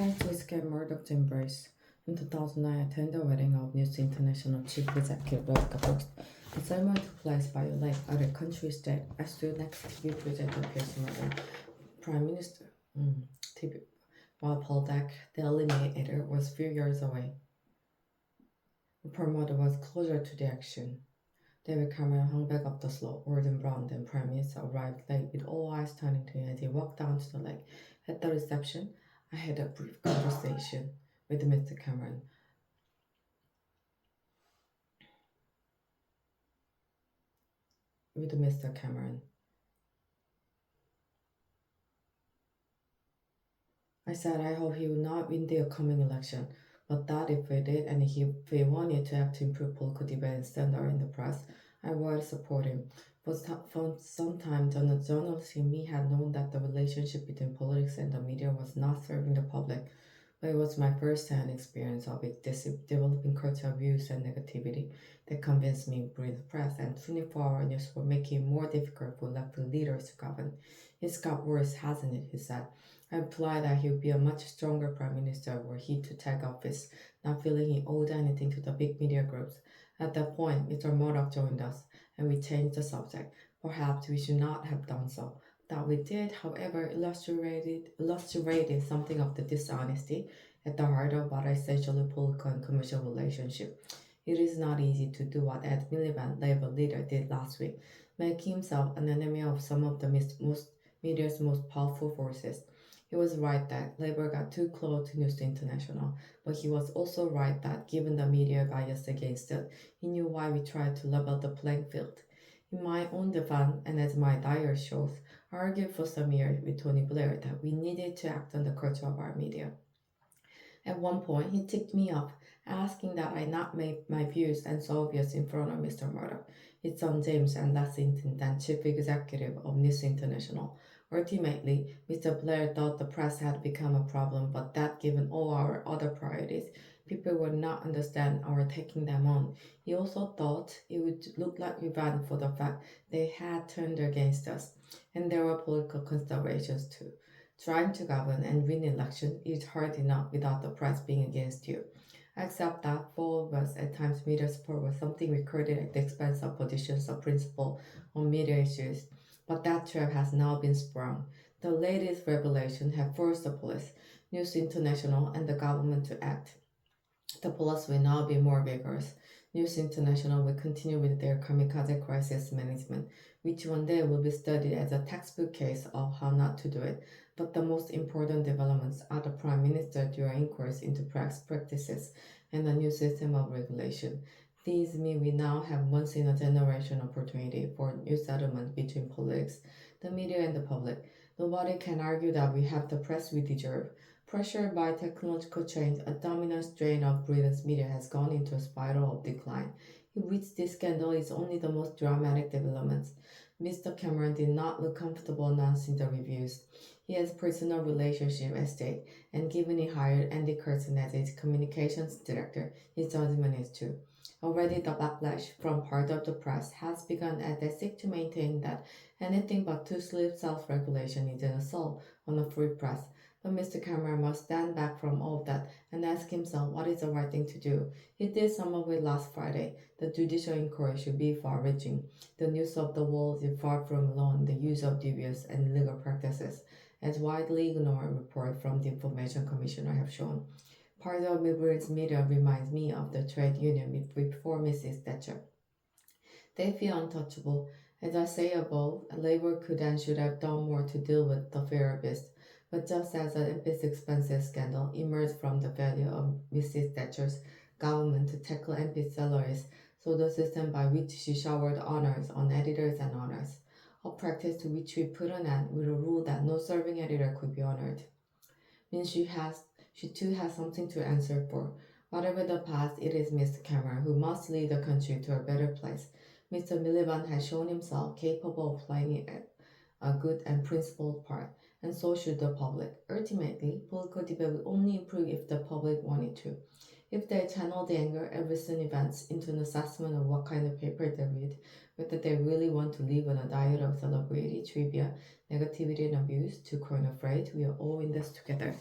Day38 to escape Murdoch'sembrace. In 2009, I attended the wedding of News International Chief Executive Rebecca. The ceremony took place by a lake at a country estate. I stood next to TV presenter Pierce Morgan, Prime Minister, TV, while Paul Deck, the eliminated editor, was a few yards away. The promoter was closer to the action. David Cameron hung back up the slope. Gordon Brown, then Prime Minister, arrived late with all eyes turning to him as he walked down to the lake. At the reception, I had a brief conversation with Mr. Cameron. I said I hope he would not win the upcoming election, but that if he did and if he wanted to have to improve political debate and standard in the press, I would support him. For some time, journalists in me had known that the relationship between politics and the media was not serving the public, but it was my first-hand experience of it developing culture of views and negativity that convinced me to read the press, and 24-hour news were making it more difficult for elected leaders to govern. It's got worse, hasn't it? He said. I replied that he would be a much stronger prime minister were he to take office, not feeling he owed anything to the big media groups. At that point, Mr. Murdoch joined us, and we changed the subject. Perhaps we should not have done so. That we did, however, illustrated something of the dishonesty at the heart of what essentially political and commercial relationship. It is not easy to do what Ed Miliband, Labour leader, did last week, make himself an enemy of some of the media's most powerful forces. He was right that Labour got too close to News International, but he was also right that given the media bias against it, he knew why we tried to level the playing field. In my own defense, and as my diary shows, I argued for some years with Tony Blair that we needed to act on the culture of our media. At one point, he ticked me off, asking that I not make my views and so obvious in front of Mr. Murdoch, his son James, and Lexington, then chief executive of News International. Ultimately, Mr. Blair thought the press had become a problem, but that given all our other priorities, people would not understand our taking them on. He also thought it would look like revenge for the fact they had turned against us, and there were political considerations too. Trying to govern and win election is hard enough without the press being against you. I accept that for all of us, at times media support was something recorded at the expense of positions of principle on media issues. But that trap has now been sprung. The latest revelation have forced the police, News International, and the government to act. The police will now be more vigorous. News International will continue with their kamikaze crisis management, which one day will be studied as a textbook case of how not to do it. But the most important developments are the Prime Minister during inquiries into press practices and the new system of regulation. These mean we now have once-in-a-generation opportunity for new settlement between politics, the media, and the public. Nobody can argue that we have the press we deserve. Pressured by technological change, a dominant strain of Britain's media has gone into a spiral of decline, in which this scandal is only the most dramatic development. Mr. Cameron did not look comfortable announcing the reviews. He has a personal relationship at stake, and given he hired Andy Curtin as his communications director, his judgment is too. Already the backlash from part of the press has begun as they seek to maintain that anything but too-sleep self-regulation is an assault on a free press. But Mr. Cameron must stand back from all of that and ask himself what is the right thing to do. He did some of it last Friday. The judicial inquiry should be far-reaching. The news of the world is far from alone the use of dubious and illegal practices, as widely ignored reports from the Information Commissioner have shown. Part of Britain's media reminds me of the trade union before Mrs. Thatcher. They feel untouchable. As I say above, Labour could and should have done more to deal with the fair beast. But just as the MP's expenses scandal emerged from the failure of Mrs. Thatcher's government to tackle MP's salaries, so the system by which she showered honours on editors and owners, a practice to which we put an end with a rule that no serving editor could be honoured, means she too has something to answer for. Whatever the past, it is Mr. Cameron who must lead the country to a better place. Mr. Miliband has shown himself capable of playing a good and principled part, and so should the public. Ultimately, political debate will only improve if the public want it to. If they channel the anger at recent events into an assessment of what kind of paper they read, whether they really want to live on a diet of celebrity, trivia, negativity, and abuse, to coin a phrase, we are all in this together.